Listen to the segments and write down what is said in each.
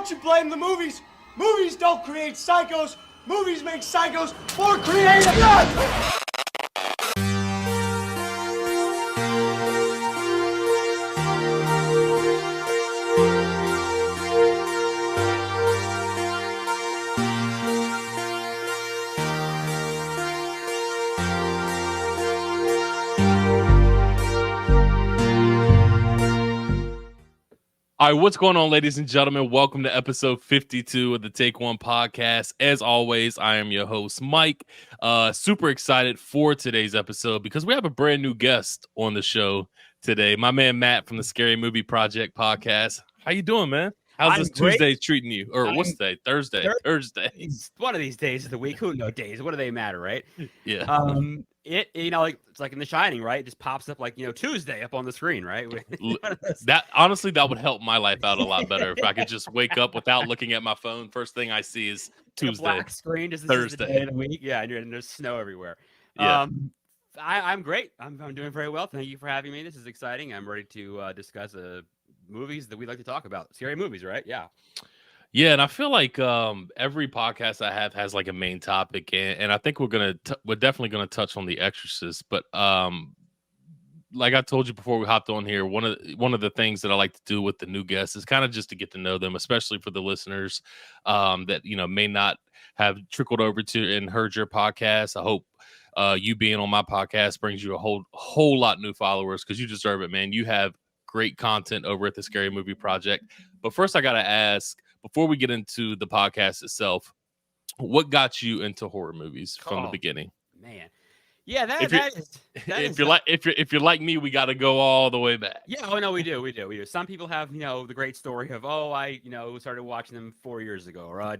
Don't you blame the movies. Movies don't create psychos. Movies make psychos more creative. All right, what's going on, ladies and gentlemen? Welcome to episode 52 of the Take One podcast. As always, I am your host, Mike. Super excited for today's episode because we have a brand new guest on the show today. My man Matt from the Scary Movie Project podcast. How you doing, man? How's this Tuesday treating you? Or what's today? Thursday. It's one of these days of the week. Who knows days? What do they matter, right? Yeah. It's like in The Shining, right? It just pops up like Tuesday up on the screen, right? That honestly, that would help my life out a lot better if I could just wake up without looking at my phone. First thing I see is Tuesday, black screen, just Thursday, the day of the week. Yeah, and there's snow everywhere. Yeah. I'm great. I'm doing very well. Thank you for having me. This is exciting. I'm ready to discuss movies that we like to talk about. Scary movies, right? Yeah. Yeah, and I feel like every podcast I have has like a main topic, and I think we're definitely gonna touch on The Exorcist. But like I told you before we hopped on here, one of the things that I like to do with the new guests is kind of just to get to know them, especially for the listeners that may not have trickled over to and heard your podcast. I hope you being on my podcast brings you a whole lot new followers because you deserve it, man. You have great content over at the Scary Movie Project. But first, I gotta ask, before we get into the podcast itself, what got you into horror movies from the beginning? Man, yeah, if you're like me, we got to go all the way back. Yeah, oh no, we do. Some people have the great story of I started watching them 4 years ago, or I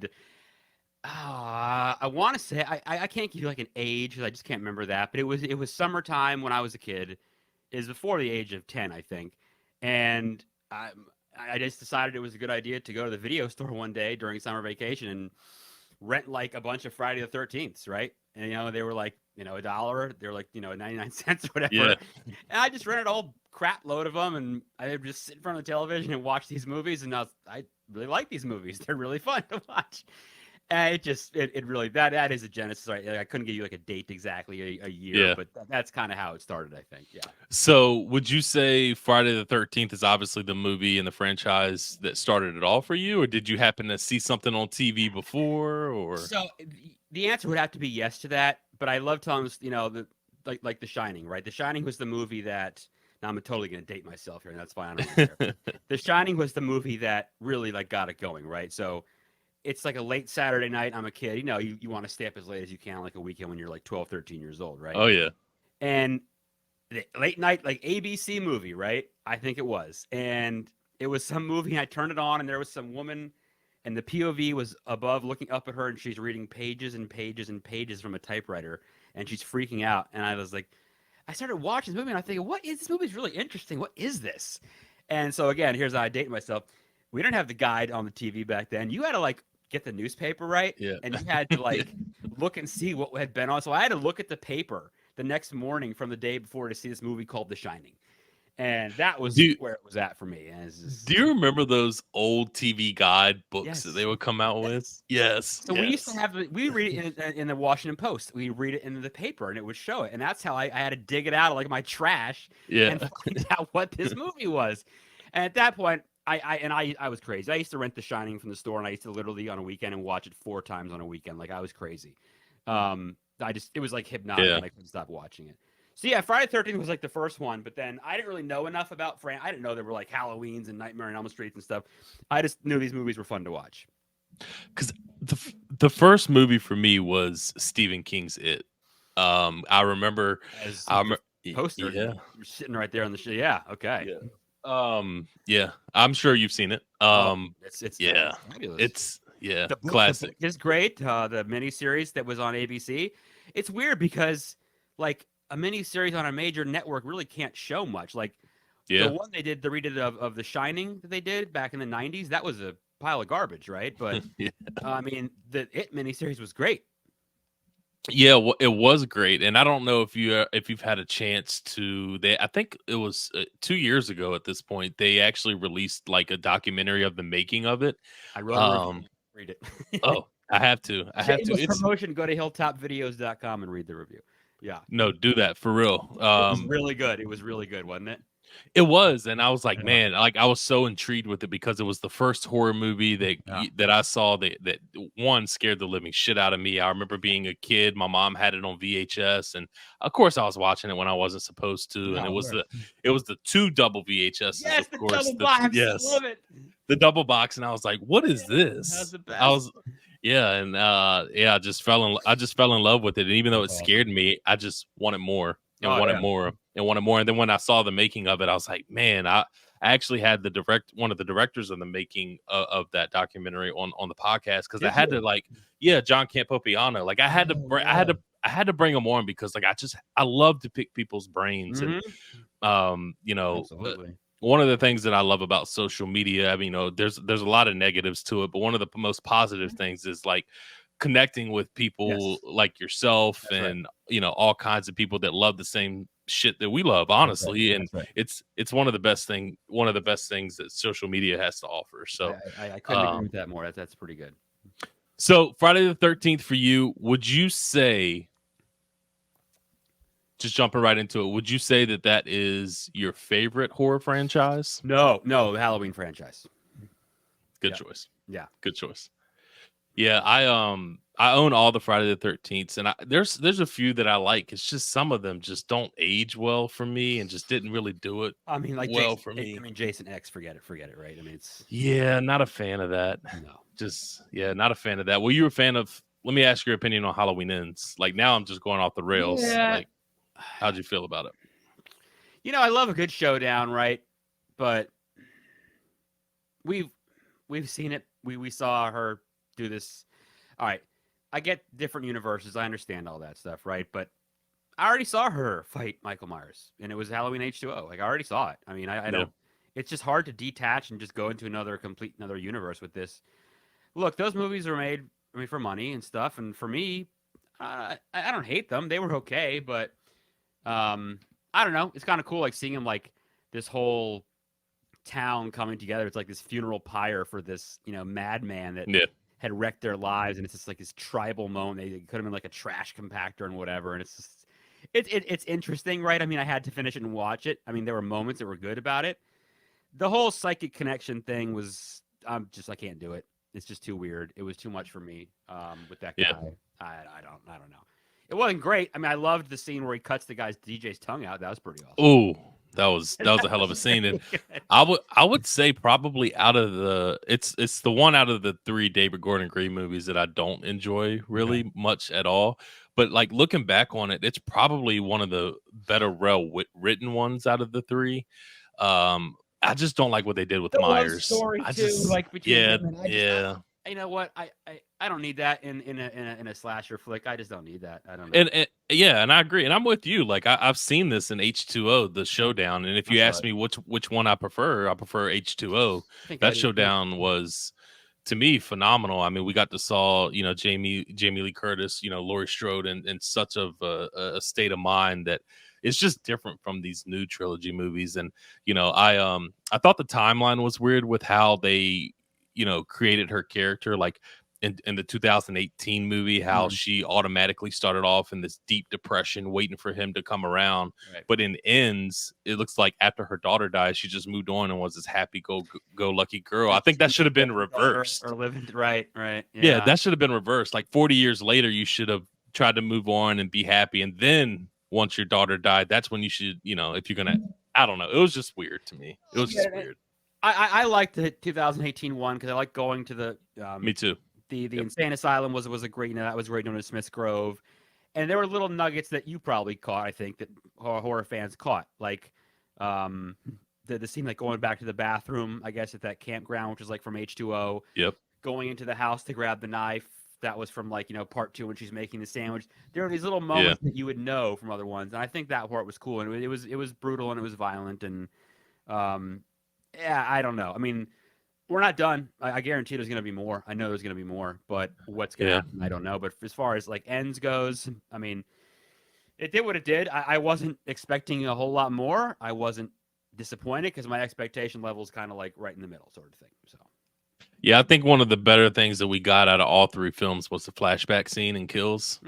want to say I can't give you like an age because I just can't remember that, but it was summertime when I was a kid. It was before the age of 10, I think, and I just decided it was a good idea to go to the video store one day during summer vacation and rent like a bunch of Friday the 13th, right? And they were like $1. They were like 99 cents or whatever. Yeah. And I just rented a whole crap load of them, and I would just sit in front of the television and watch these movies. And I really like these movies. They're really fun to watch. And it really that is a genesis. Right? I couldn't give you like a date exactly a year, but that's kind of how it started, I think. Yeah. So would you say Friday the 13th is obviously the movie and the franchise that started it all for you, or did you happen to see something on TV before? Or so the answer would have to be yes to that. But I love telling like The Shining, right? The Shining was the movie that. Now I'm totally going to date myself here, and that's fine. I don't care. The Shining was the movie that really like got it going, right? So. It's like a late Saturday night. I'm a kid. You want to stay up as late as you can, like a weekend when you're like 12, 13 years old, right? Oh, yeah. And the late night, like ABC movie, right? I think it was. And it was some movie. I turned it on, and there was some woman, and the POV was above looking up at her, and she's reading pages and pages and pages from a typewriter, and she's freaking out. And I was like, I started watching this movie, and I think, what is this movie? Is really interesting. What is this? And so, again, here's how I date myself. We didn't have the guide on the TV back then. You had to, like, get the newspaper, right? Yeah. And you had to like look and see what had been on. So I had to look at the paper the next morning from the day before to see this movie called The Shining. And that was where it was at for me. Do you remember those old TV guide books that they would come out with? Yes. So we used to have we read it in the Washington Post. We read it in the paper, and it would show it. And that's how I had to dig it out of like my trash and find out what this movie was. And at that point, I was crazy. I used to rent The Shining from the store, and I used to literally on a weekend and watch it 4 times on a weekend. Like I was crazy. It was like hypnotic, and I couldn't stop watching it. So yeah, Friday the 13th was like the first one, but then I didn't really know enough about I didn't know there were like Halloweens and Nightmare on Elm Street and stuff. I just knew these movies were fun to watch. Because the first movie for me was Stephen King's It. I remember poster. Yeah, you're sitting right there on the show. Yeah. Okay. Yeah. I'm sure you've seen it. It's fabulous. The classic. The book is great. The miniseries that was on ABC. It's weird because like a miniseries on a major network really can't show much. Like the one they did, the redid of The Shining that they did back in the 90s, that was a pile of garbage, right? But I mean, the It miniseries was great. Yeah, well, it was great, and I don't know if you've had a chance to. I think it was 2 years ago at this point. They actually released like a documentary of the making of it. I wrote a review. Um, Read it. oh, I have to. I have to. Shameless It's promotion. Go to hilltopvideos.com and read the review. Yeah, no, do that for real. it was really good. It was really good, wasn't it? It was, and I was like, Yeah. man, like I was so intrigued with it because it was the first horror movie that I saw that one scared the living shit out of me. I remember being a kid, my mom had it on VHS, and of course I was watching it when I wasn't supposed to, and it was the two double VHSs, Yes, of the course. double box. Yes, I love it. the double box, and I was like, what is That's this? the best. I was yeah, and I just fell in love with it, and even though it scared me, I just wanted more and wanted more and wanted more. And then when I saw the making of it, I was like, man, I actually had one of the directors of the making of that documentary on the podcast because I had to John Campopiano, like I had to bring him on because like I love to pick people's brains and Absolutely. one of the things that I love about social media, I mean, there's a lot of negatives to it, but one of the most positive things is like connecting with people like yourself and all kinds of people that love the same shit that we love, honestly. And it's one of the best things that social media has to offer. So I couldn't agree with that more. That's pretty good. So Friday the 13th for you, would you say, just jumping right into it, would you say that is your favorite horror franchise? No, the Halloween franchise. Good choice. Yeah. Good choice. Yeah, I own all the Friday the 13th, and there's a few that I like. It's just some of them just don't age well for me, and just didn't really do it. I mean, like well Jason, for me. I mean, Jason X, forget it, right? I mean, it's not a fan of that. No, not a fan of that. Well, you were a fan of. Let me ask your opinion on Halloween Ends. Like now, I'm just going off the rails. Yeah. Like, how'd you feel about it? I love a good showdown, right? But we've seen it. We saw her do this. All right, I get different universes. I understand all that stuff, right? But I already saw her fight Michael Myers, and it was Halloween H2O. Like I already saw it. I mean, I don't. It's just hard to detach and just go into another universe with this. Look, those movies are made, I mean, for money and stuff, and for me, I don't hate them. They were okay, but I don't know. It's kind of cool, like seeing them like this whole town coming together. It's like this funeral pyre for this, madman that had wrecked their lives, and it's just like this tribal moment. They could have been like a trash compactor and whatever, and it's just, it's interesting, right? I mean, I had to finish it and watch it. I mean, there were moments that were good about it. The whole psychic connection thing was, I can't do it. It's just too weird. It was too much for me with that guy. I don't know. It wasn't great. I mean, I loved the scene where he cuts the DJ's tongue out. That was pretty awesome. Ooh, that was a hell of a scene. And I would say probably out of the it's the one out of the 3 David Gordon Green movies that I don't enjoy really much at all. But like looking back on it, it's probably one of the better written ones out of the 3. I just don't like what they did with Myers. Story I too, just like between them yeah. You know what? I don't need that in a slasher flick. I just don't need that. I don't know. And I agree. And I'm with you. Like I've seen this in H2O, the showdown. And if you ask me which one I prefer H2O. That showdown was, to me, phenomenal. I mean, we got to saw, Jamie Lee Curtis, Laurie Strode in such of a state of mind that it's just different from these new trilogy movies. And, I thought the timeline was weird with how they, created her character. Like in the 2018 movie, how she automatically started off in this deep depression, waiting for him to come around. Right. But in Ends, it looks like after her daughter died, she just moved on and was this happy go lucky girl. I think that should have been reversed. Or living right. Yeah, that should have been reversed. Like 40 years later, you should have tried to move on and be happy. And then once your daughter died, that's when you should, if you're gonna. I don't know. It was just weird to me. It was just weird. I liked the 2018 one because I like going to the. Me too. The Insane Asylum was a great, that was right known as Smith's Grove, and there were little nuggets that you probably caught. I think that horror fans caught, like the scene like going back to the bathroom, I guess at that campground, which is like from H2O. Yep. Going into the house to grab the knife, that was from like part 2 when she's making the sandwich. There were these little moments that you would know from other ones, and I think that part was cool, and it was brutal and it was violent, and I don't know. I mean, We're not done. I guarantee there's going to be more. I know there's going to be more, but what's going to happen, I don't know. But as far as like ends goes, I mean, it did what it did. I wasn't expecting a whole lot more. I wasn't disappointed because my expectation level is kind of like right in the middle sort of thing. So. Yeah, I think one of the better things that we got out of all three films was the flashback scene in Kills.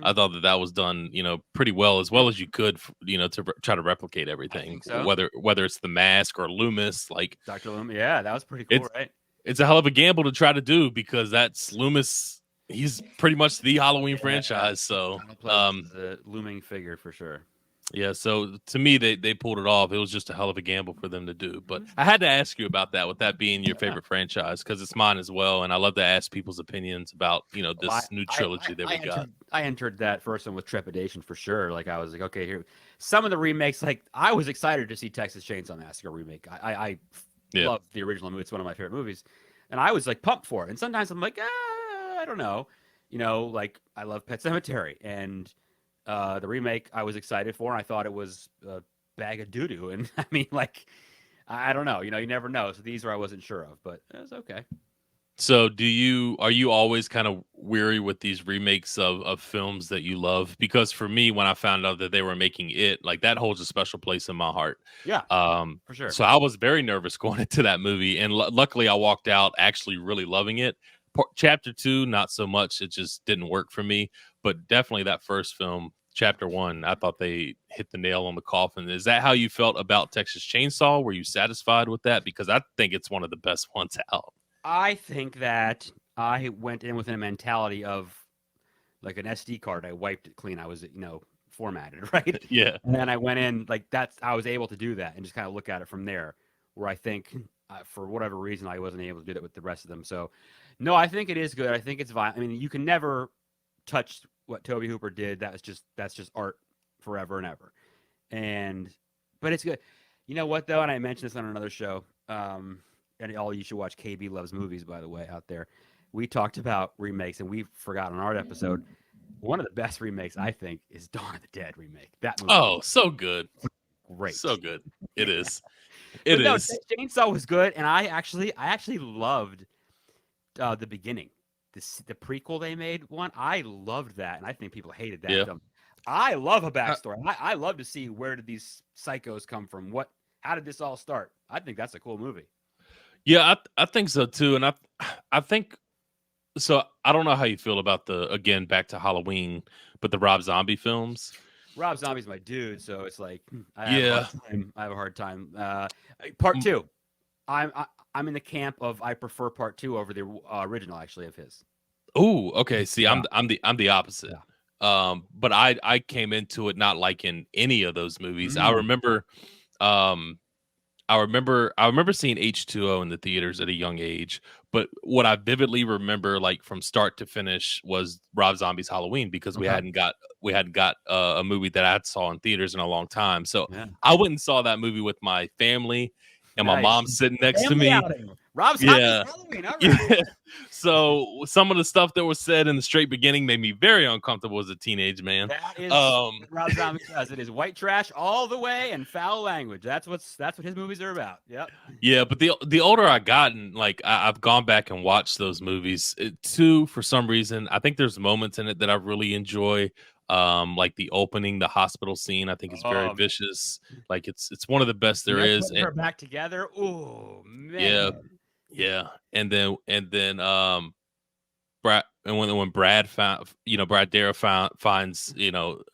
I thought that was done, pretty well as you could, to try to replicate everything. So. Whether it's the mask or Loomis, like Dr. Loomis, yeah, that was pretty cool, right? It's a hell of a gamble to try to do because that's Loomis. He's pretty much the Halloween franchise. So, the looming figure for sure. Yeah, so to me, they pulled it off. It was just a hell of a gamble for them to do. But I had to ask you about that, with that being your favorite franchise, because it's mine as well. And I love to ask people's opinions about, this new trilogy that we got. I entered that first one with trepidation for sure. Like, I was like, okay, here. Some of the remakes, like, I was excited to see Texas Chainsaw Massacre remake. I love the original movie. It's one of my favorite movies. And I was, like, pumped for it. And sometimes I'm like, I don't know. Like, I love Pet Sematary. And the remake I was excited for, and I thought it was a bag of doo-doo. And I mean, like, I don't know. You never know. So these I wasn't sure of, but it was okay. So are you always kind of weary with these remakes of films that you love? Because for me, when I found out that they were making it, like, that holds a special place in my heart. Yeah, for sure. So I was very nervous going into that movie, and luckily I walked out actually really loving it. Chapter 2, not so much. It just didn't work for me, but definitely that first film, Chapter 1, I thought they hit the nail on the coffin. Is that how you felt about Texas Chainsaw? Were you satisfied with that? Because I think it's one of the best ones out. I think that I went in with a mentality of like an SD card. I wiped it clean. I was, formatted, right? Yeah. And then I went in like I was able to do that and just kind of look at it from there, where I think for whatever reason, I wasn't able to do that with the rest of them. So no, I think it is good. I think it's violent. I mean, you can never touch what Tobe Hooper did. That's just art forever and ever. But it's good. You know what though? And I mentioned this on another show. And all you should watch KB Loves Movies, by the way, out there. We talked about remakes, and we forgot on our episode. One of the best remakes, I think, is Dawn of the Dead remake. That movie. Oh, so good. Great. So good. It is. Chainsaw was good, and I actually loved the beginning. The prequel they made one. I loved that, and I think people hated that. Yeah. I love a backstory. I love to see where did these psychos come from? How did this all start? I think that's a cool movie. Yeah, I think so too, and I think so. I don't know how you feel about again, back to Halloween, but the Rob Zombie films. Rob Zombie's my dude, so it's like I have a hard time. Part 2, I'm in the camp of I prefer Part 2 over the original, actually, of his. Oh, okay. See, I'm the opposite. Yeah. But I came into it not liking any of those movies. I remember seeing H2O in the theaters at a young age, but what I vividly remember, like from start to finish, was Rob Zombie's Halloween, because we hadn't got a movie that I saw in theaters in a long time. So I went and saw that movie with my family, and my mom sitting next to me. Rob Zombie's Halloween. All right. Yeah. So some of the stuff that was said in the straight beginning made me very uncomfortable as a teenage man. That is what Rob Zombie does. It is white trash all the way and foul language. That's what his movies are about. Yep. Yeah, but the older I gotten, like I've gone back and watched those movies too. For some reason, I think there's moments in it that I really enjoy. Like the opening, the hospital scene, I think is very vicious. Like it's one of the best there is. They're back together. Oh man. Yeah. And then Brad, and when Brad Brad Dara finds,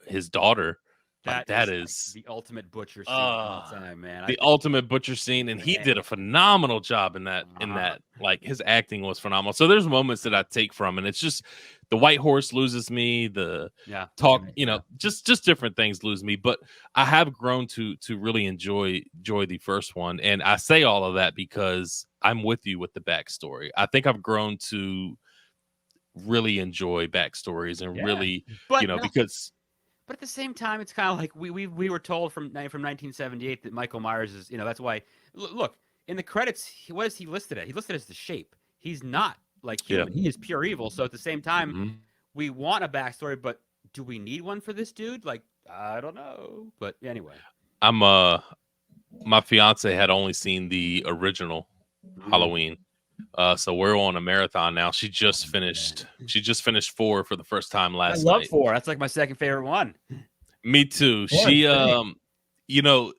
his daughter. That is like the ultimate butcher scene of all time, man. The ultimate butcher scene, and he did a phenomenal job in that. Like, his acting was phenomenal. So there's moments that I take from, and it's just the white horse loses me. The talk, just different things lose me. But I have grown to really enjoy the first one, and I say all of that because I'm with you with the backstory. I think I've grown to really enjoy backstories and really, because. But at the same time, it's kind of like we were told from 1978 that Michael Myers is, that's why. Look, in the credits, what is he listed at? He listed as the Shape. He's not like human. He is pure evil. So at the same time, we want a backstory, but do we need one for this dude? Like, I don't know. But anyway, my fiance had only seen the original Halloween. So we're on a marathon now. She just finished. She just finished 4 for the first time I last love night. 4. That's like my second favorite one. Me too. She you know,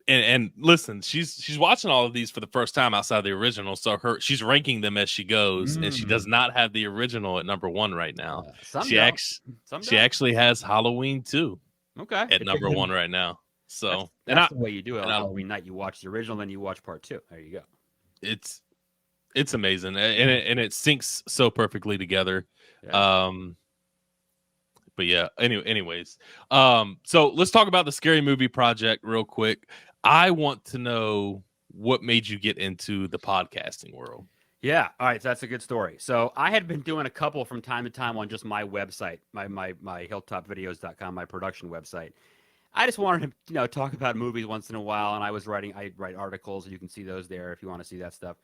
and listen, she's watching all of these for the first time outside the original. So she's ranking them as she goes, and she does not have the original at number 1 right now. Some She don't. she actually has Halloween 2 Okay. at number 1 right now. So that's the way you do it on and Halloween night. You watch the original, then you watch part 2. There you go. It's amazing, and it syncs so perfectly together. Yeah. But yeah, anyways, so let's talk about the Scary Movie Project real quick. I want to know what made you get into the podcasting world. Yeah. All right. So that's a good story. So I had been doing a couple from time to time on just my website, my hilltopvideos.com, my production website. I just wanted to, talk about movies once in a while. And I write articles. You can see those there if you want to see that stuff.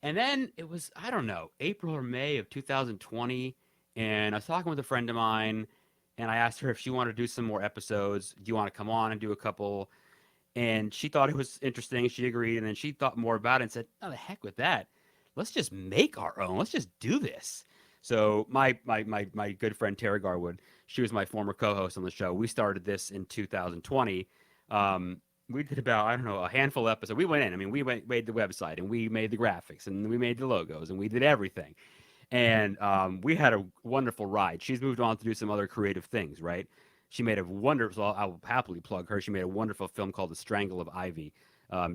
And then it was, I don't know, April or May of 2020. And I was talking with a friend of mine and I asked her if she wanted to do some more episodes. Do you want to come on and do a couple? And she thought it was interesting. She agreed. And then she thought more about it and said, oh, the heck with that. Let's just make our own. Let's just do this. So my good friend Tara Garwood, she was my former co-host on the show. We started this in 2020. We did about, I don't know, a handful of episodes. We went in. I mean, made the website and we made the graphics and we made the logos and we did everything. And we had a wonderful ride. She's moved on to do some other creative things, right? She made a wonderful, I will happily plug her. She made a wonderful film called The Strangle of Ivy.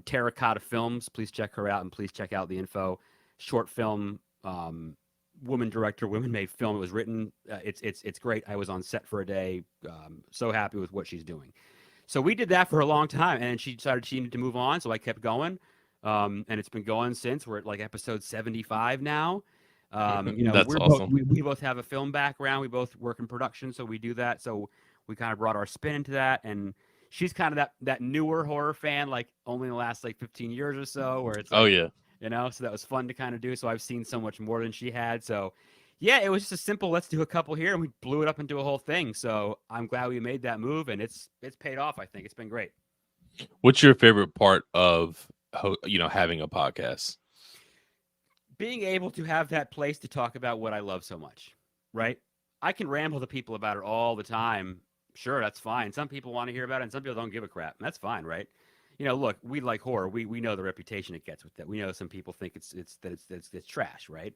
Terracotta Films, please check her out and please check out the info. Short film, woman director, women made film. It was written. It's great. I was on set for a day. So happy with what she's doing. So we did that for a long time, and she decided she needed to move on. So I kept going, and it's been going since. We're at like episode 75 now. That's awesome. We both have a film background. We both work in production, so we do that. So we kind of brought our spin into that, and she's kind of that newer horror fan, like only in the last like 15 years or so, where it's like, oh yeah. So that was fun to kind of do. So I've seen so much more than she had. So yeah, it was just a simple, let's do a couple here. And we blew it up into a whole thing. So I'm glad we made that move and it's paid off. I think it's been great. What's your favorite part of, having a podcast? Being able to have that place to talk about what I love so much, right? I can ramble to people about it all the time. Sure, that's fine. Some people want to hear about it and some people don't give a crap. And that's fine, right? Look, we like horror. We know the reputation it gets with that. We know some people think it's trash, right?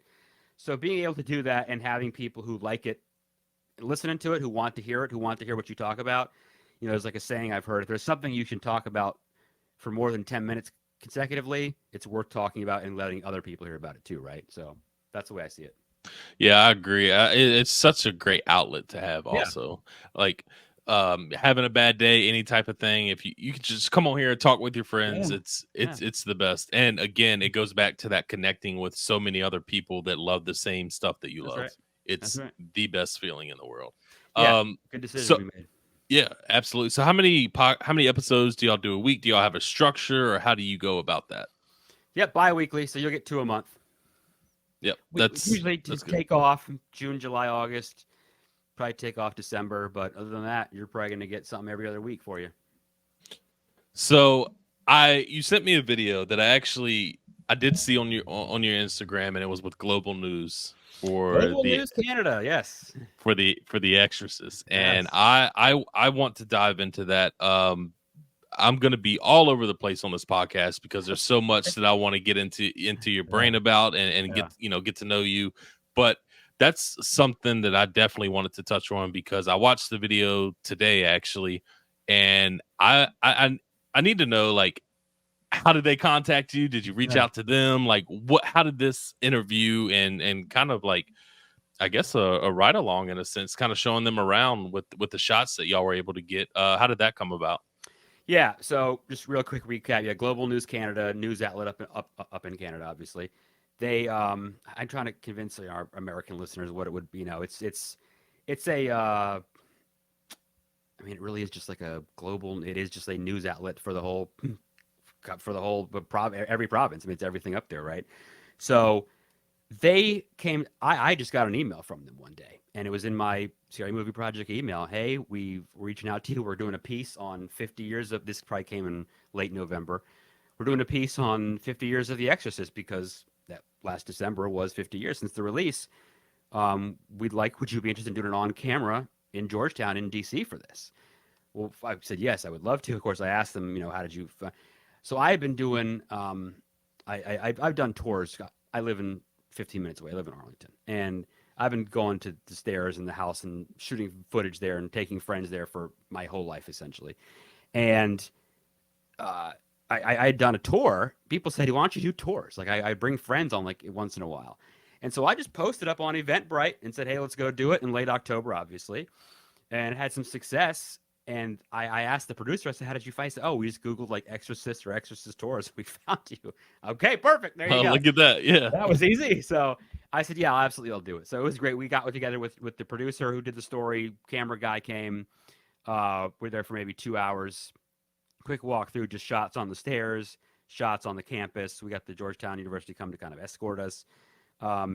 So being able to do that and having people who like it, listening to it, who want to hear it, who want to hear what you talk about, there's like a saying I've heard: if there's something you can talk about for more than 10 minutes consecutively, it's worth talking about and letting other people hear about it too, right? So that's the way I see it. Yeah, I agree. It's such a great outlet to have. Also, like having a bad day, any type of thing. If you can just come on here and talk with your friends, it's the best. And again, it goes back to that connecting with so many other people that love the same stuff that you love. Right. It's the best feeling in the world. Yeah, good decision we made. Yeah, absolutely. So how many episodes do y'all do a week? Do y'all have a structure, or how do you go about that? Yep, bi-weekly, so you'll get 2 a month. Yep, we usually just take off June, July, August. Probably take off December, but other than that, you're probably going to get something every other week for you. So you sent me a video that I did see on your Instagram, and it was with Global News for News Canada, yes, for the Exorcist, and I want to dive into that. I'm going to be all over the place on this podcast because there's so much that I want to get into your brain about and get to know you. But that's something that I definitely wanted to touch on because I watched the video today actually, and I need to know, like, how did they contact you? Did you reach out to them? Like, how did this interview and kind of like, I guess a ride along in a sense, kind of showing them around with the shots that y'all were able to get. How did that come about? Yeah, so just real quick recap. Yeah, Global News Canada, news outlet up in Canada, obviously. They I'm trying to convince our American listeners what it would be. It's a I mean, it really is just like a global. It is just a news outlet for the whole every province. I mean, it's everything up there, right? So they came. I just got an email from them one day, and it was in my Scary Movie Project email. Hey, we're reaching out to you. We're doing a piece on 50 years of this. Probably came in late November. we're doing a piece on 50 years of The Exorcist because that last December was 50 years since the release. Would you be interested in doing it on camera in Georgetown in DC for this? Well, I said, yes, I would love to. Of course, I asked them, how did you, so I've been doing, I've done tours. I live in 15 minutes away. I live in Arlington, and I've been going to the stairs in the house and shooting footage there and taking friends there for my whole life, essentially. And I had done a tour. People said, why don't you do tours? Like I bring friends on like once in a while. And so I just posted up on Eventbrite and said, hey, let's go do it in late October, obviously. And had some success. And I asked the producer, I said, how did you find it? Oh, we just Googled like Exorcist or Exorcist tours. We found you. Okay, perfect. There you go. Look at that. Yeah. That was easy. So I said, yeah, I'll do it. So it was great. We got together with the producer who did the story. Camera guy came. We're there for maybe 2 hours. Quick walkthrough, just shots on the stairs, shots on the campus. We got the Georgetown University come to kind of escort us.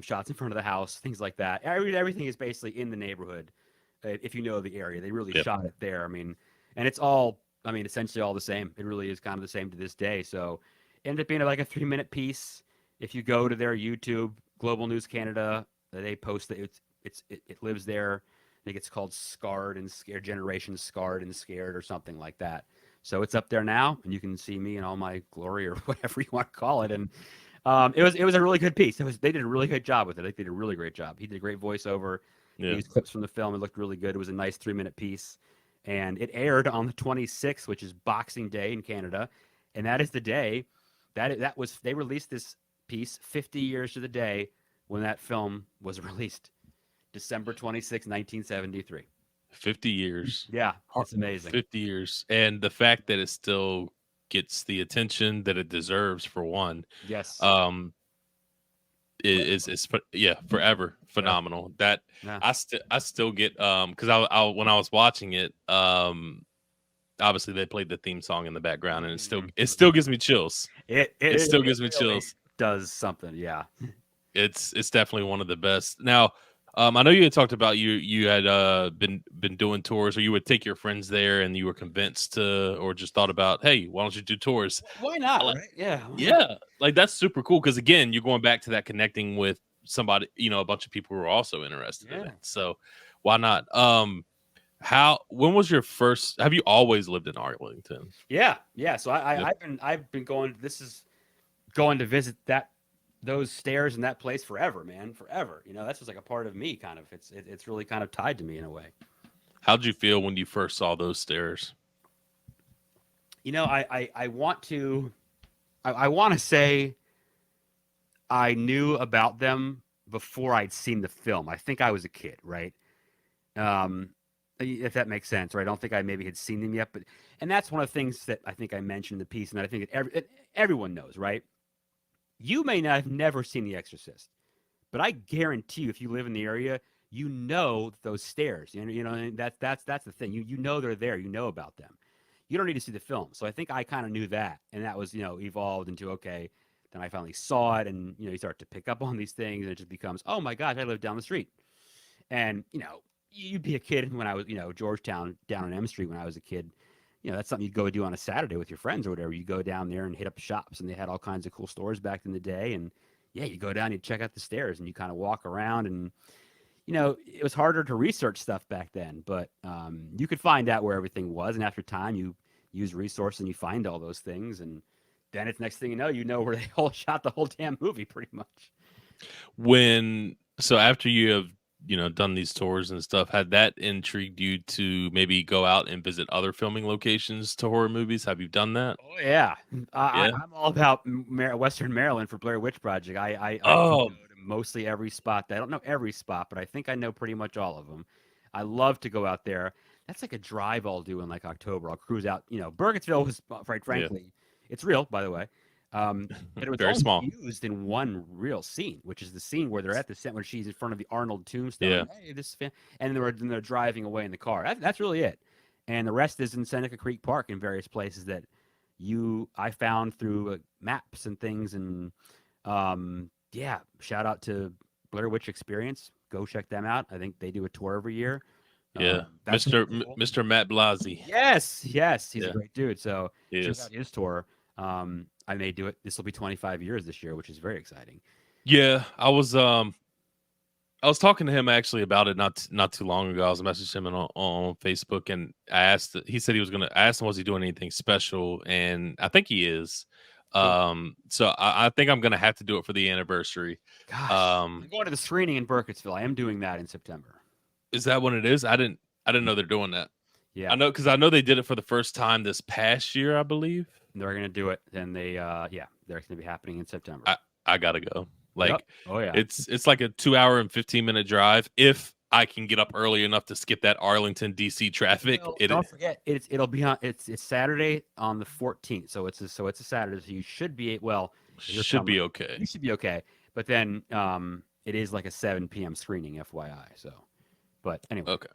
Shots in front of the house, things like that. Everything is basically in the neighborhood. If you know the area, they really shot it there. I mean, and it's all, essentially all the same. It really is kind of the same to this day. So it ended up being like a 3-minute piece. If you go to their YouTube, Global News Canada, they post that it lives there. I think it's called Scarred and Scared, Generation Scarred and Scared or something like that. So it's up there now, and you can see me in all my glory or whatever you want to call it. And it was a really good piece. They did a really good job with it. I think they did a really great job. He did a great voiceover. Yeah. He used clips from the film. It looked really good. It was a nice 3-minute piece, and it aired on the 26th, which is Boxing Day in Canada, and that is the day they released this piece 50 years to the day when that film was released, December 26, 1973. 50 years. Yeah, it's amazing. 50 years. And the fact that it still gets the attention that it deserves, for one. Yes. Is forever phenomenal. Yeah. That I still get because I when I was watching it, obviously they played the theme song in the background, and it still gives me chills. It still gives me chills. Does something, yeah. It's definitely one of the best. Now, I know you had talked about you had been doing tours, or you would take your friends there, and you were convinced to, or just thought about, hey, why don't you do tours? Why not? Right? Yeah, yeah. Like that's super cool because again, you're going back to that connecting with somebody, a bunch of people who are also interested in it. So why not? When was your first? Have you always lived in Arlington? Yeah. So I've been going. This is going to visit those stairs in that place forever, man, forever. That's just like a part of me, kind of. It's really kind of tied to me in a way. How'd you feel when you first saw those stairs? I want to say I knew about them before I'd seen the film. I think I was a kid, right? If that makes sense, right? I don't think I maybe had seen them yet, and that's one of the things that I think I mentioned in the piece, and that I think everyone knows, right? You may not have never seen The Exorcist, but I guarantee you, if you live in the area, those stairs. That's the thing. You know they're there. You know about them. You don't need to see the film. So I think I kind of knew that, and that was evolved into okay. Then I finally saw it, and you start to pick up on these things, and it just becomes, oh my gosh, I live down the street, and you'd be a kid when I was Georgetown down on M Street when I was a kid. That's something you'd go do on a Saturday with your friends or whatever. You go down there and hit up shops, and they had all kinds of cool stores back in the day. And yeah, you go down, you check out the stairs, and you kind of walk around. And it was harder to research stuff back then, but you could find out where everything was. And after time, you use resources and you find all those things. And then it's next thing you know where they all shot the whole damn movie, pretty much. So after you have done these tours and stuff, had that intrigued you to maybe go out and visit other filming locations to horror movies? Have you done that? Oh yeah, I'm all about Western Maryland for Blair Witch Project. I go to mostly every spot. I don't know every spot, but I think I know pretty much all of them. I love to go out there. That's like a drive I'll do in like October. I'll cruise out. Burkittsville was, quite frankly, it's real, by the way. But it was very small, used in one real scene, which is the scene where they're at the set when she's in front of the Arnold tombstone. Yeah. Hey, and they're driving away in the car. That's really it. And the rest is in Seneca Creek Park in various places that I found through maps and things. And shout out to Blair Witch Experience. Go check them out. I think they do a tour every year. Yeah, Mr. Matt Blasey. Yes, he's a great dude. So check out his tour. I may do it. This will be 25 years this year, which is very exciting. Yeah, I was talking to him actually about it not too long ago. I was messaging him on Facebook, and I asked. He said he was gonna. I asked him, was he doing anything special, and I think he is. So I think I'm gonna have to do it for the anniversary. Gosh, I'm going to the screening in Burkittsville. I am doing that in September. Is that when it is? I didn't know they're doing that. Yeah, I know because I know they did it for the first time this past year, I believe. they're going to do it, and they're going to be happening in September. I gotta go. Like, Yep. Oh yeah, it's like a 2-hour and 15-minute drive if I can get up early enough to skip that Arlington DC traffic. Well, don't forget it'll be on. It's Saturday on the 14th, so it's a Saturday. So you should be should be okay. You should be okay. But then it is like a 7 p.m. screening, FYI. So, but anyway, Okay.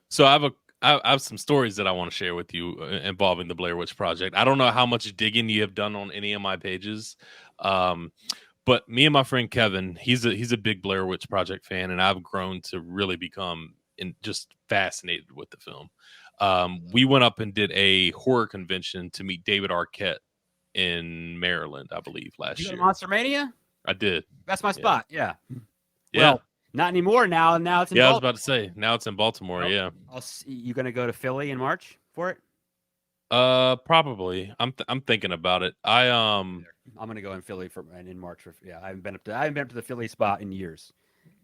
So I have some stories that I want to share with you involving the Blair Witch Project. I don't know how much digging you have done on any of my pages, but me and my friend Kevin, he's a big Blair Witch Project fan, and I've grown to really become just fascinated with the film. We went up and did a horror convention to meet David Arquette in Maryland, I believe, last you go year. to Monster Mania? I did. That's my spot. Yeah. Yeah. Well, not anymore now. Now it's in I was Baltimore. about to say, now it's in Baltimore. Nope. Yeah. You going to go to Philly in March for it? Probably. I'm thinking about it. I'm going to go in Philly in March. I haven't been up to the Philly spot in years.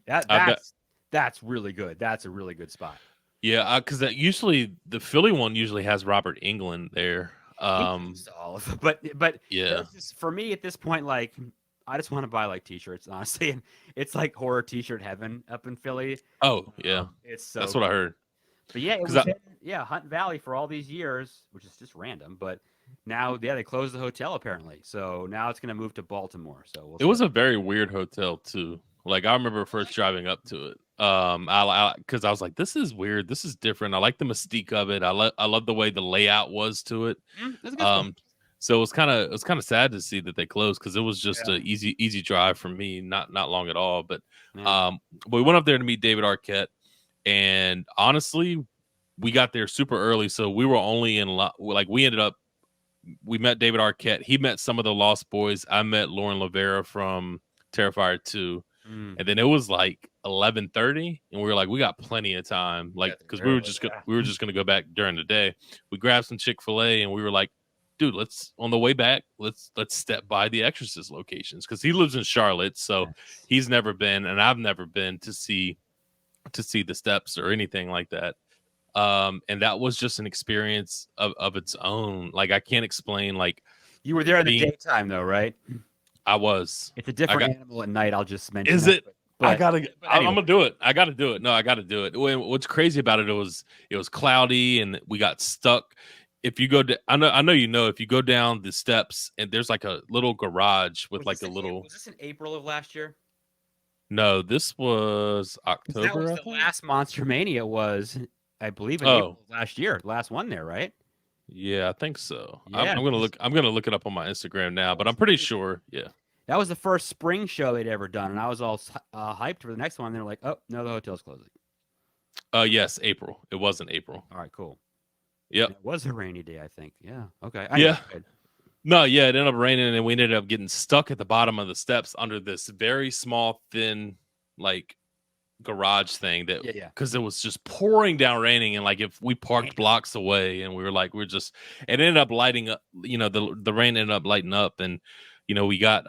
That's really good. That's a really good spot. Yeah, because usually the Philly one usually has Robert Englund there. But yeah, for me at this point, like I just want to buy like t-shirts, honestly, and it's like horror t-shirt heaven up in Philly. Oh yeah, that's what I heard. But yeah, it was Hunt Valley for all these years, which is just random. But now, they closed the hotel apparently, so now it's going to move to Baltimore. So it was a very weird hotel too. Like I remember first driving up to it. Because I was like, this is weird. This is different. I like the mystique of it. I love the way the layout was to it. So it was kind of sad to see that they closed because it was just an easy drive for me, not long at all. But we went up there to meet David Arquette, and honestly, we got there super early, so we were only in we met David Arquette. He met some of the Lost Boys. I met Lauren Lavera from Terrifier 2. And then it was like 11:30, and we were like, we got plenty of time, like because we were just gonna go back during the day. We grabbed some Chick-fil-A, and we were like, dude, on the way back, let's step by the Exorcist locations because he lives in Charlotte, so he's never been, and I've never been to see the steps or anything like that. And that was just an experience of its own. Like I can't explain. Like you were there in the daytime, though, right? I was. It's a different animal at night. I'll just mention. Is it? But anyway. I'm gonna do it. I gotta do it. No, I gotta do it. What's crazy about it was cloudy and we got stuck. If you go to, I know if you go down the steps and there's like a little garage with like a little. Was this in April of last year? No, this was October. That was the last Monster Mania was, I believe, in April of last year. Last one there, right? Yeah, I think so. Yeah. I'm gonna look it up on my Instagram now, but I'm pretty sure. Yeah. That was the first spring show they'd ever done, and I was all hyped for the next one. And they're like, "Oh no, the hotel's closing." Yes, April. It was in April. All right, cool. Yep. It was a rainy day, I think. Yeah. Okay. No, yeah, it ended up raining, and we ended up getting stuck at the bottom of the steps under this very small, thin, like garage thing because it was just pouring down raining, and like if we parked blocks away, and we were like, it ended up lighting up. The rain ended up lighting up, and we got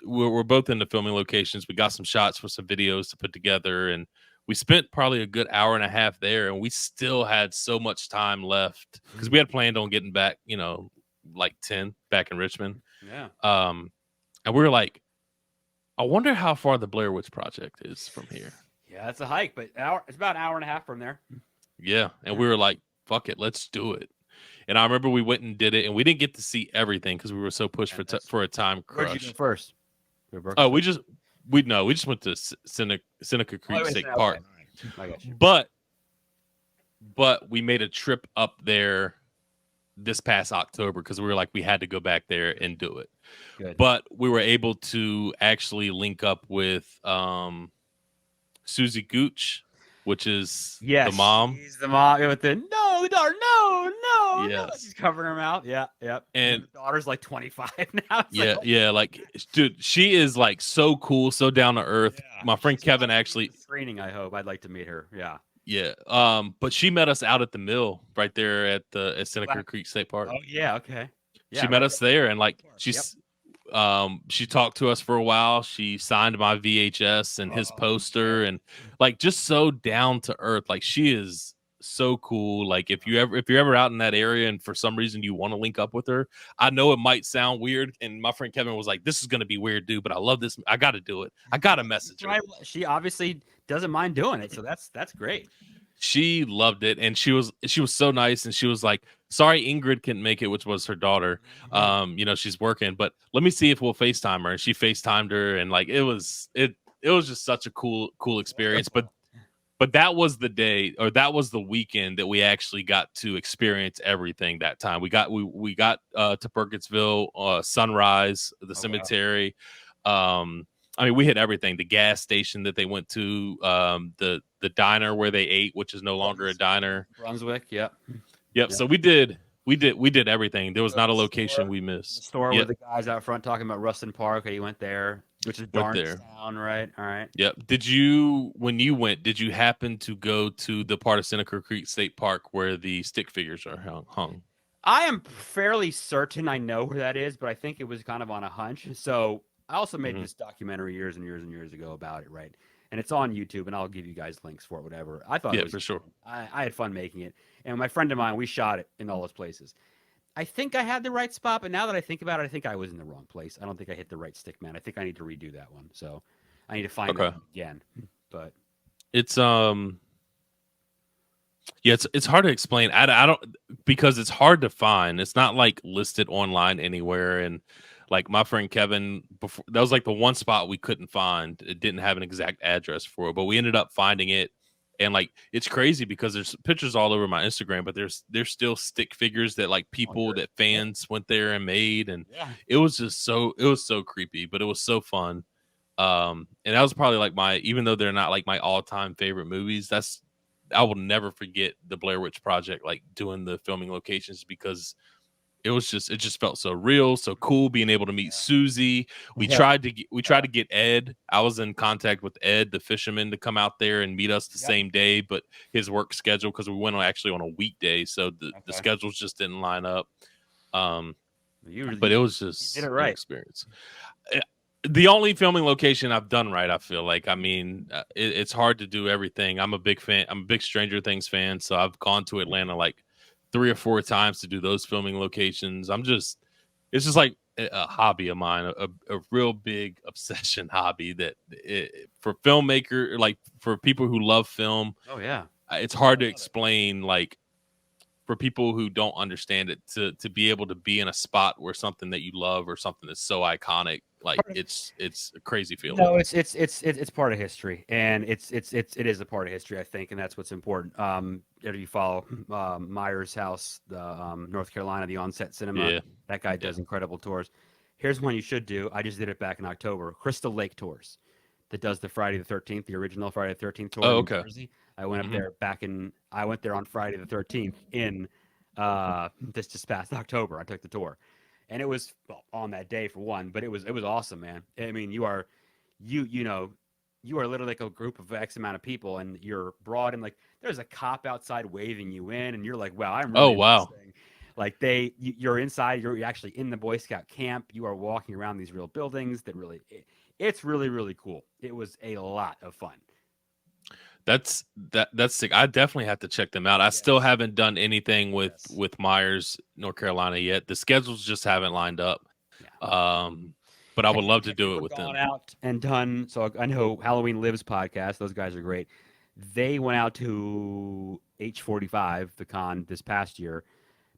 we're both in the filming locations. We got some shots for some videos to put together, and we spent probably a good hour and a half there, and we still had so much time left because we had planned on getting back, like 10 back in Richmond. Yeah. And we were like, I wonder how far the Blair Witch Project is from here. Yeah, it's a hike, but it's about an hour and a half from there. Yeah, and we were like, fuck it, let's do it. And I remember we went and did it, and we didn't get to see everything because we were so pushed for a time crush. Where'd you go first? We just went to Seneca Creek State Park. I got you. But we made a trip up there this past October because we were like, we had to go back there and do it. Good. But we were able to actually link up with Susie Gooch which is Yes, the mom. she's the mom with the no, the daughter, no. Yes. She's covering her mouth. Yeah, yep. And the daughter's like 25 now. It's yeah, like, yeah, like dude, she is like so cool, so down to earth. yeah. My friend She's Kevin probably actually, at the screening. I hope I'd like to meet her. Yeah. yeah. But she met us out at the mill right there at Seneca Creek State Park. Oh yeah, okay. Yeah, She met us there, and like Yep. she talked to us for a while. She signed my VHS and his poster, and like just so down to earth. Like she is so cool. Like if you're ever out in that area and for some reason you want to link up with her, I know it might sound weird. And my friend Kevin was like, "This is gonna be weird, dude, but I love this. I got to do it. I got to message her." Right. She obviously doesn't mind doing it, so that's great. She loved it, and she was so nice, and she was like, "Sorry, Ingrid couldn't make it," which was her daughter. You know, she's working, but let me see if we'll FaceTime her. And she FaceTimed her, and like it was just such a cool experience. But that was the day, or that was the weekend that we actually got to experience everything that time. We got to Burkittsville, Sunrise, the cemetery. I mean, we hit everything. The gas station that they went to, the diner where they ate, which is no longer a diner. Brunswick, yep. So we did everything. There was not a location we missed. The store with the guys out front talking about Ruston Park. You went there, which is Darnestown, right? All right. Yep. When you went, did you happen to go to the part of Seneca Creek State Park where the stick figures are hung? I am fairly certain I know where that is, but I think it was kind of on a hunch. So I also made this documentary years and years and years ago about it, right? And it's on YouTube, and I'll give you guys links for it, whatever. I thought it was for sure. I had fun making it. And my friend of mine, we shot it in all those places. I think I had the right spot, but now that I think about it, I think I was in the wrong place. I don't think I hit the right stick man. I think I need to redo that one. So I need to find that again. But it's it's hard to explain. I don't, because it's hard to find. It's not like listed online anywhere. And like my friend Kevin, before, that was like the one spot we couldn't find. It didn't have an exact address for it, but we ended up finding it. And like it's crazy because there's pictures all over my Instagram, but there's still stick figures that like people that fans went there and made, and it was so creepy, but it was so fun. And that was probably like even though they're not like my all-time favorite movies, I will never forget the Blair Witch Project, like doing the filming locations, because it just felt so real, so cool being able to meet Susie. We tried to get Ed. I was in contact with Ed, the fisherman, to come out there and meet us the same day, but his work schedule, because we went actually on a weekday, so the schedules just didn't line up. But it was just an experience. The only filming location I've done right, I feel like. I mean, it's hard to do everything. I'm a big fan. I'm a big Stranger Things fan, so I've gone to Atlanta like 3 or 4 times to do those filming locations. It's just like a hobby of mine, a real big obsession hobby that for filmmaker, like for people who love film. Oh yeah, it's hard to explain, like for people who don't understand it, to be able to be in a spot where something that you love or something that's so iconic, like it's a crazy feeling. No, it's part of history, and it is a part of history, I think, and that's what's important. If you follow Myers House, the North Carolina, the On-Set Cinema, that guy does incredible tours. Here's one you should do. I just did it back in October. Crystal Lake Tours, that does the Friday the 13th, the original Friday the 13th tour. Oh, okay. In Jersey. I went up there I went there on Friday the 13th in this just past October. I took the tour, and it was on that day for one, but it was awesome, man. I mean, you are literally like a group of X amount of people, and you're broad, and like there's a cop outside waving you in, and you're like, wow, I'm really interesting. Like you're inside, you're actually in the Boy Scout camp. You are walking around these real buildings that it's really, really cool. It was a lot of fun. That's sick. I definitely have to check them out. I still haven't done anything with Myers, North Carolina yet. The schedules just haven't lined up. But I would love to do it with them. Out and done. So I know Halloween Lives podcast. Those guys are great. They went out to H45, the con, this past year.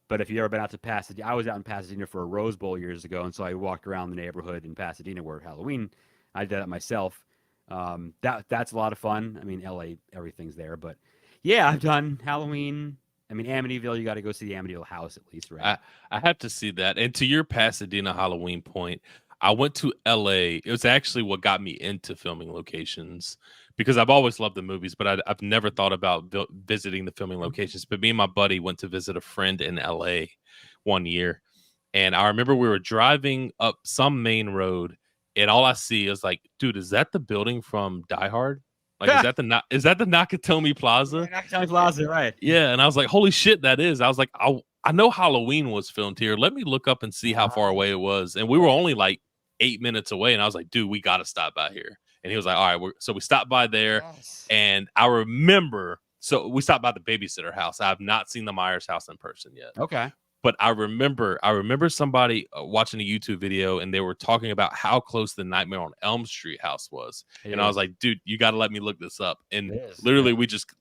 But if you've ever been out to Pasadena, I was out in Pasadena for a Rose Bowl years ago, and so I walked around the neighborhood in Pasadena where Halloween. I did that myself. That's a lot of fun. I mean, LA, everything's there, but yeah, I've done Halloween. I mean, Amityville, you got to go see the Amityville house at least, right? I have to see that. And to your Pasadena Halloween point, I went to LA. It was actually what got me into filming locations because I've always loved the movies, but I've never thought about visiting the filming locations. But me and my buddy went to visit a friend in LA one year. And I remember we were driving up some main road, and all I see is like, dude, is that the building from Die Hard? Like, is that the Nakatomi Plaza? Yeah, Nakatomi Plaza, right? Yeah, and I was like, holy shit, that is. I was like, I know Halloween was filmed here. Let me look up and see how far away it was. And we were only like 8 minutes away, and I was like, dude, we got to stop by here. And he was like, all right, so we stopped by there, and I remember. So we stopped by the babysitter house. I have not seen the Myers house in person yet. Okay. But I remember somebody watching a YouTube video, and they were talking about how close the Nightmare on Elm Street house was. And I was like, dude, you got to let me look this up. And literally, we just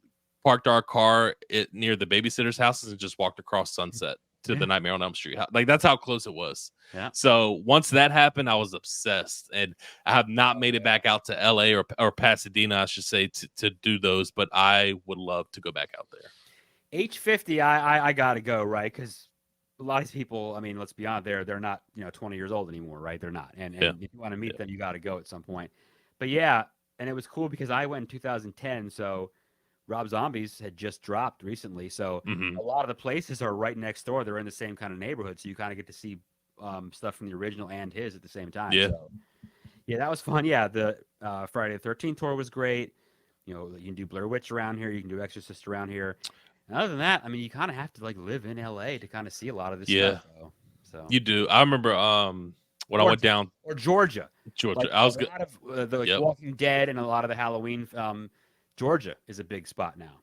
parked our car near the babysitter's houses and just walked across Sunset to the Nightmare on Elm Street house. Like, that's how close it was. Yeah. So once that happened, I was obsessed. And I have not made it back out to LA or Pasadena, I should say, to do those. But I would love to go back out there. H50, I got to go, right? Because a lot of people, I mean, let's be honest, they're not 20 years old anymore, right? They're not. And if you want to meet them, you got to go at some point. But yeah, and it was cool because I went in 2010, so Rob Zombies had just dropped recently. So a lot of the places are right next door. They're in the same kind of neighborhood, so you kind of get to see stuff from the original and his at the same time. Yeah. So, yeah, that was fun. Yeah, the Friday the 13th tour was great. You can do Blair Witch around here. You can do Exorcist around here. And other than that, I mean, you kind of have to like live in LA to kind of see a lot of this stuff. So you do. I remember when I went down or Georgia. Like, I was good. A lot of the Walking Dead and a lot of the Halloween. Georgia is a big spot now.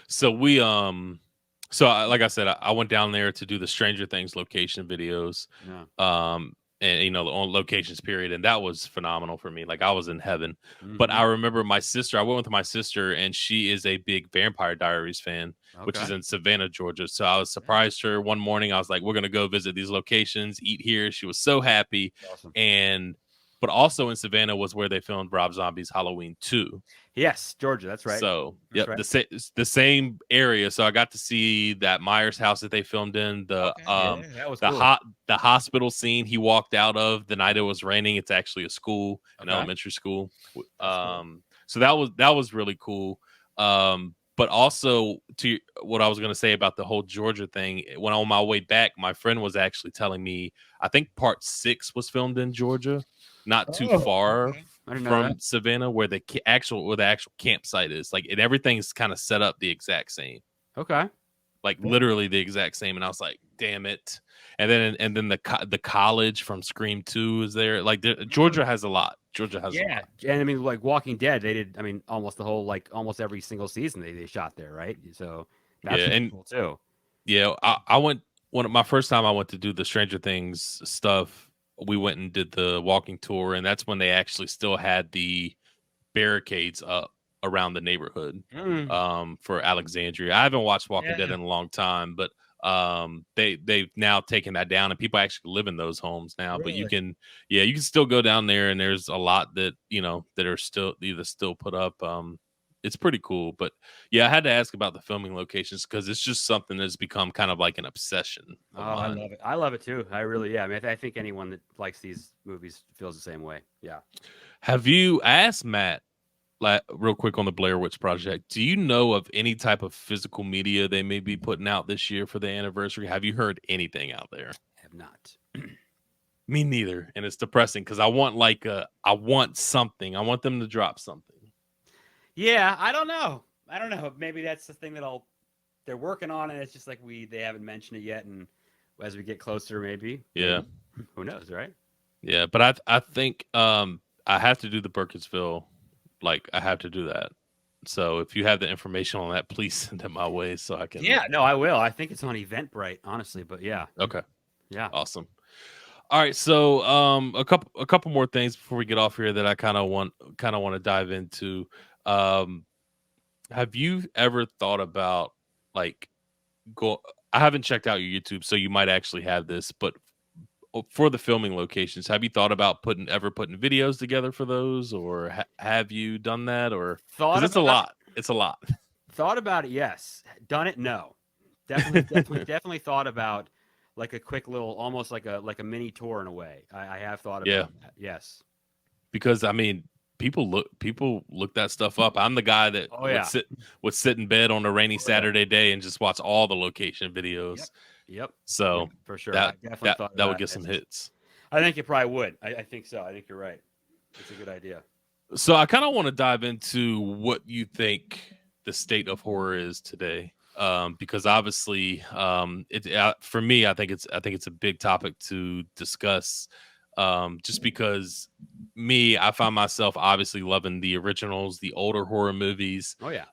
So like I said, I went down there to do the Stranger Things location videos. Yeah. And on locations period, and that was phenomenal for me. Like, I was in heaven. But I remember my sister, I went with my sister, and she is a big Vampire Diaries fan, which is in Savannah, Georgia. So I was surprised her one morning. I was like, we're gonna go visit these locations, eat here. She was so happy. Awesome. But also in Savannah was where they filmed Rob Zombie's Halloween 2. Yes, Georgia, that's right. So the same area. So I got to see that Myers house that they filmed in, that was cool. The hospital scene he walked out of the night it was raining. It's actually a school, an elementary school. So that was really cool. But also, to what I was going to say about the whole Georgia thing, when on my way back, my friend was actually telling me, I think part 6 was filmed in Georgia, not too far from Savannah, where the actual campsite is. Like, everything's kind of set up the exact same. Okay. Like, literally the exact same. And I was like, damn it. And then the college from Scream 2 is there. Like, Georgia has a lot. Georgia has a lot. And I mean, like Walking Dead, they did. I mean, almost every single season they shot there, right? So that's cool too. Yeah, I went my first time I went to do the Stranger Things stuff. We went and did the walking tour, and that's when they actually still had the barricades up around the neighborhood for Alexandria. I haven't watched Walking Dead in a long time, but they've now taken that down, and people actually live in those homes now. Really? But you can still go down there, and there's a lot that that are still put up. It's pretty cool. But yeah, I had to ask about the filming locations because it's just something that's become kind of like an obsession. I love it. I love it too. I really, I mean, I think anyone that likes these movies feels the same way. Yeah. Have you asked Matt, real quick, on the Blair Witch Project, do you know of any type of physical media they may be putting out this year for the anniversary? Have you heard anything out there? Have not. Me neither. And it's depressing because I want something. I want them to drop something. Yeah, I don't know. Maybe that's the thing they're working on, and it's just like they haven't mentioned it yet. And as we get closer, maybe. Yeah. Who knows, right? Yeah, but I think I have to do the Burkittsville. Like, I have to do that. So if you have the information on that, please send it my way so I can. Yeah, no, I will. I think it's on Eventbrite, honestly, but yeah. Okay. Yeah. Awesome. All right, so a couple more things before we get off here that I kind of want to dive into. Have you ever thought about I haven't checked out your YouTube, so you might actually have this, but for the filming locations, have you thought about putting videos together for those, or have you done that? Or it's a lot. It's a lot. Thought about it, yes. Done it, no. Definitely thought about like a quick little, almost like a mini tour in a way. I have thought Yeah. about that. Yes. Because I mean, people look that stuff up. I'm the guy that Oh yeah. would sit in bed on a rainy Oh, yeah. Saturday day and just watch all the location Yep. videos. Yep. So Yeah, for sure. I that definitely thought of that would that. get some hits. I think it probably would. I think so. I think you're right. It's a good idea. So I kind of want to dive into what you think the state of horror is today, because obviously, for me, I think it's a big topic to discuss. Just because I find myself obviously loving the originals, the older horror movies. Oh yeah.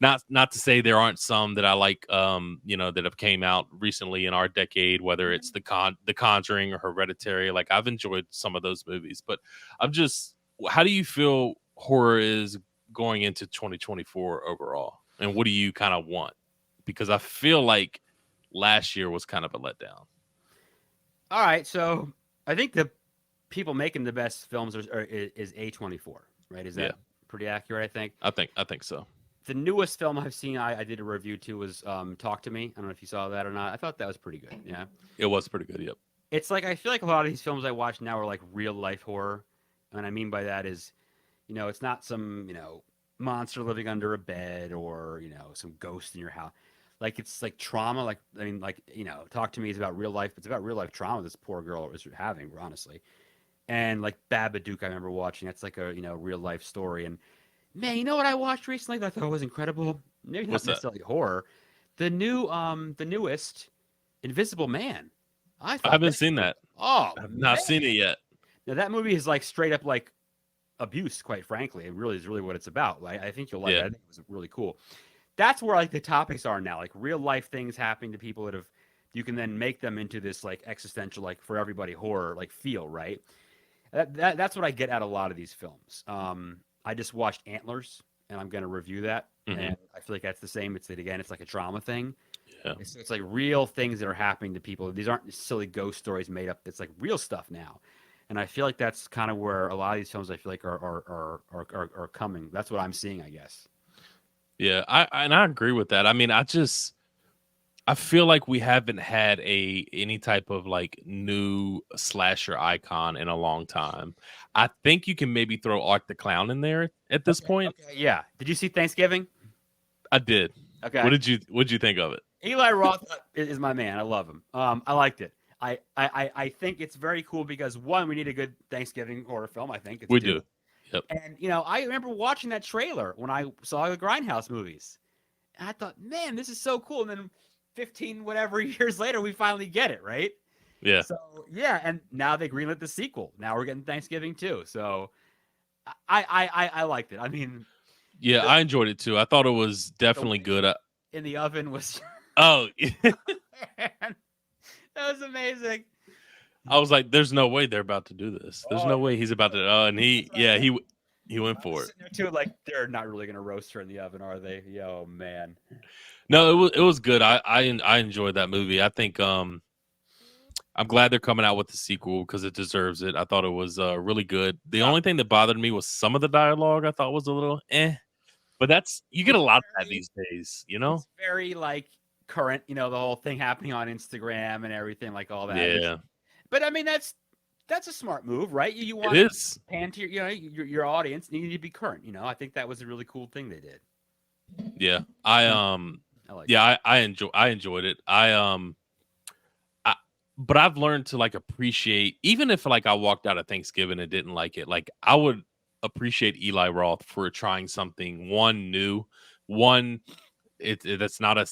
Not to say there aren't some that I like, that have came out recently in our decade, whether it's the Conjuring or Hereditary. Like I've enjoyed some of those movies, but how do you feel horror is going into 2024 overall? And what do you kind of want? Because I feel like last year was kind of a letdown. All right. So I think the people making the best films is A24, right? Is that pretty accurate? I think so. The newest film I've seen, I did a review to, was Talk to Me. I don't know if you saw that or not. I thought that was pretty good. Yeah. It was pretty good. Yep. It's like, I feel like a lot of these films I watch now are like real life horror. And what I mean by that is, it's not some, monster living under a bed or, some ghost in your house. Like, it's like trauma. Like, I mean, like, Talk to Me is about real life. It's about real life trauma this poor girl is having, honestly. And like Babadook, I remember watching. That's like a, real life story. And man, you know what I watched recently that I thought was incredible? Maybe not necessarily horror. The newest Invisible Man. I haven't seen that. Oh, I've not seen it yet. Now that movie is like straight up like abuse, quite frankly. It really is really what it's about. Like, I think you'll like it. I think it was really cool. That's where like the topics are now, like real life things happening to people that you can then make them into this like existential, like for everybody horror, like feel, right? That's what I get out of a lot of these films. I just watched Antlers, and I'm going to review that. Mm-hmm. And I feel like that's the same. It's like a trauma thing. Yeah. It's like real things that are happening to people. These aren't silly ghost stories made up. It's like real stuff now. And I feel like that's kind of where a lot of these films I feel like are coming. That's what I'm seeing, I guess. Yeah, I agree with that. I mean, I feel like we haven't had any type of like new slasher icon in a long time. I think you can maybe throw Art the Clown in there at this point. Okay, yeah. Did you see Thanksgiving? I did. Okay. What did you think of it? Eli Roth is my man. I love him. I liked it. I think it's very cool because, one, we need a good Thanksgiving horror film. I think we do. Yep. And I remember watching that trailer when I saw the Grindhouse movies, and I thought, man, this is so cool. And then 15 whatever years later, we finally get it, right? Yeah. So yeah, and now they greenlit the sequel. Now we're getting Thanksgiving too. So I liked it. I mean, yeah, I enjoyed it too. I thought it was definitely good. In the oven was oh, that was amazing. I was like, "There's no way they're about to do this. There's no way he's about to." And he went for it. Too, like, they're not really gonna roast her in the oven, are they? Yo, man. No, it was good. I enjoyed that movie. I think I'm glad they're coming out with the sequel because it deserves it. I thought it was really good. The only thing that bothered me was some of the dialogue. I thought was a little but you get a lot of that these days. It's very like current. The whole thing happening on Instagram and everything, like all that. Yeah. But I mean, that's a smart move, right? You want to pan to your audience. And you need to be current. I think that was a really cool thing they did. Yeah, I enjoyed it. But I've learned to like appreciate, even if like I walked out of Thanksgiving and didn't like it, like I would appreciate Eli Roth for trying something new, that's not a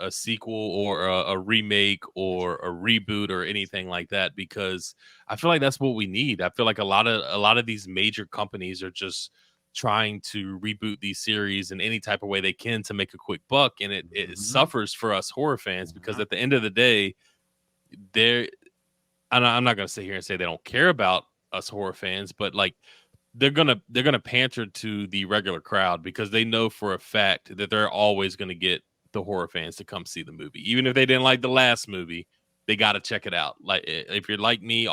sequel or a remake or a reboot or anything like that, because I feel like that's what we need. I feel like a lot of these major companies are just trying to reboot these series in any type of way they can to make a quick buck, and it suffers for us horror fans, because at the end of the day, I'm not going to sit here and say they don't care about us horror fans, but like they're gonna pander to the regular crowd because they know for a fact that they're always going to get the horror fans to come see the movie, even if they didn't like the last movie. They got to check it out. Like if you're like me,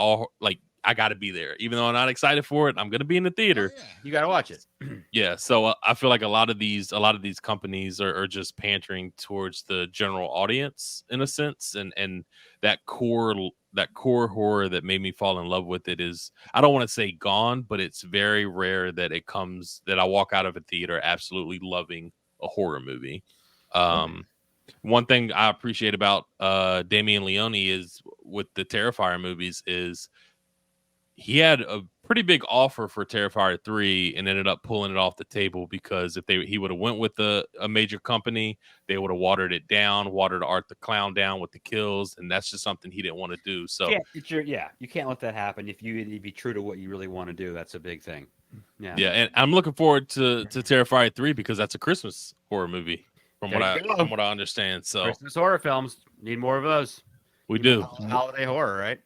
I got to be there, even though I'm not excited for it. I'm gonna be in the theater. Oh, yeah. You got to watch it. Yeah, so I feel like a lot of these companies are just pandering towards the general audience in a sense, and that core horror that made me fall in love with it is, I don't want to say gone, but it's very rare that I walk out of a theater absolutely loving a horror movie. One thing I appreciate about Damien Leone is with the Terrifier movies is he had a pretty big offer for Terrifier 3 and ended up pulling it off the table because if he would have went with a major company, they would have watered it down, watered Art the Clown down with the kills, and that's just something he didn't want to do. So you can't let that happen. If you be true to what you really want to do, that's a big thing. Yeah, and I'm looking forward to Terrifier 3 because that's a Christmas horror movie from what I understand. So Christmas horror films need more of those. We do holiday horror, right?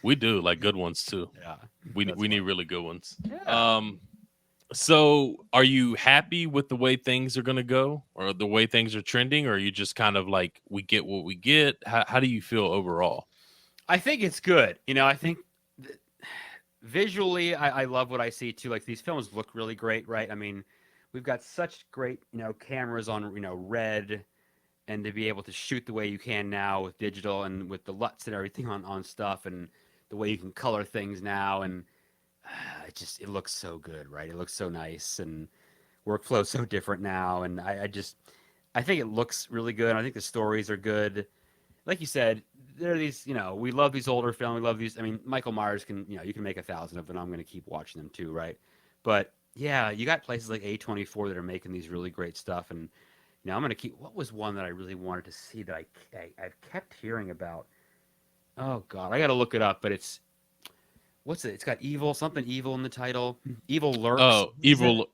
We do, like good ones too. Yeah, we need really good ones. Yeah. So are you happy with the way things are going to go, or the way things are trending, or are you just kind of like, we get what we get? How do you feel overall? I think it's good. I think visually, I love what I see too. Like, these films look really great, right? I mean, we've got such great, cameras on, red, and to be able to shoot the way you can now with digital and with the LUTs and everything on stuff, and the way you can color things now, and it looks so good, right? It looks so nice, and workflow so different now, and I think it looks really good. I think the stories are good. Like you said, there are these, we love these older films. We love these. I mean, Michael Myers can, you can make 1,000 of them. I'm going to keep watching them too, right? But yeah, you got places like A24 that are making these really great stuff, and I'm going to keep. What was one that I really wanted to see that I've kept hearing about? Oh God, I got to look it up. But what's it? It's got something evil in the title. Evil Lurks. Oh, Evil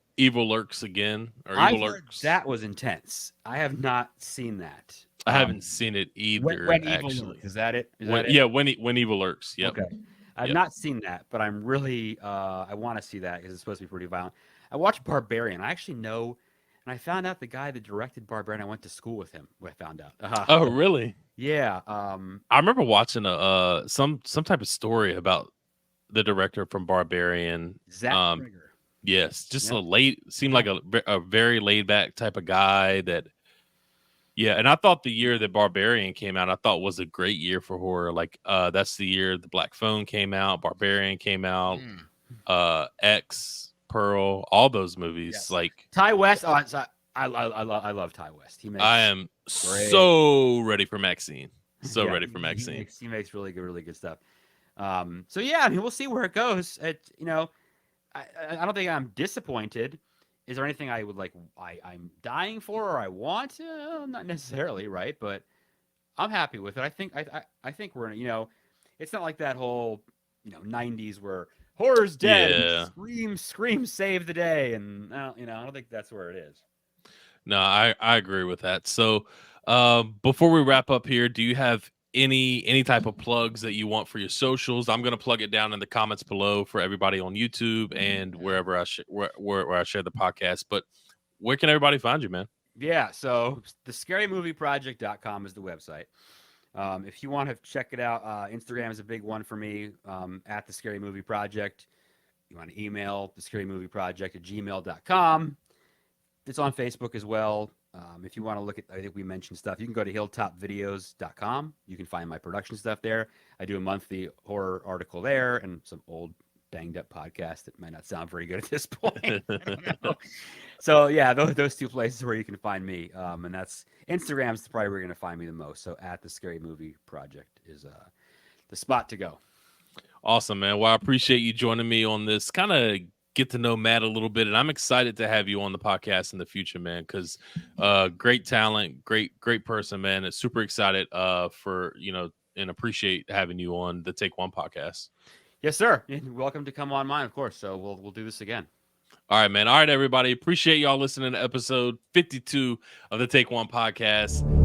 Lurks again, or Evil Lurks. That was intense. I have not seen that. I haven't seen it either. When actually, Evil Lurks. Is that it? Yeah, when Evil Lurks. Yep. Okay. I've not seen that, but I'm really I want to see that because it's supposed to be pretty violent. I watched Barbarian. I actually know, and I found out the guy that directed Barbarian. I went to school with him. I found out. Oh, really? Yeah. I remember watching some type of story about the director from Barbarian. Zach Trigger. Yes, just seemed like a very laid back type of guy that. Yeah, and I thought the year that Barbarian came out, I thought was a great year for horror. Like, that's the year The Black Phone came out, Barbarian came out, X, Pearl, all those movies. Yes. Like Ty West. Oh, I love Ty West. I am so ready for Maxine. Ready for Maxine. He makes really good stuff. So yeah, I mean, we'll see where it goes. I don't think I'm disappointed. Is there anything I would like? I'm dying for, or I want? Not necessarily, right? But I'm happy with it. I think we're it's not like that whole 90s where horror's dead. Yeah. Scream, save the day, and I don't think that's where it is. No, I agree with that. So, before we wrap up here, do you have any type of plugs that you want for your socials? I'm going to plug it down in the comments below for everybody on YouTube and wherever where I share the podcast. But where can everybody find you, man? Yeah, so thescarymovieproject.com is the website. If you want to check it out, Instagram is a big one for me, at the Scary Movie Project. You want to email thescarymovieproject@gmail.com. It's on Facebook as well. If you want to look at, I think we mentioned stuff, you can go to hilltopvideos.com. You can find my production stuff there. I do a monthly horror article there and some old banged up podcast that might not sound very good at this point. I don't know. So yeah, those two places where you can find me. And that's Instagram's probably where you're going to find me the most. So at the Scary Movie Project is the spot to go. Awesome, man. Well, I appreciate you joining me on this kind of get to know Matt a little bit, and I'm excited to have you on the podcast in the future, man, because great talent, great person, man. It's super excited for and appreciate having you on the Take One podcast. Yes, sir. You're welcome to come on mine, of course. So we'll do this again. All right, man. All right, everybody. Appreciate y'all listening to episode 52 of the Take One podcast.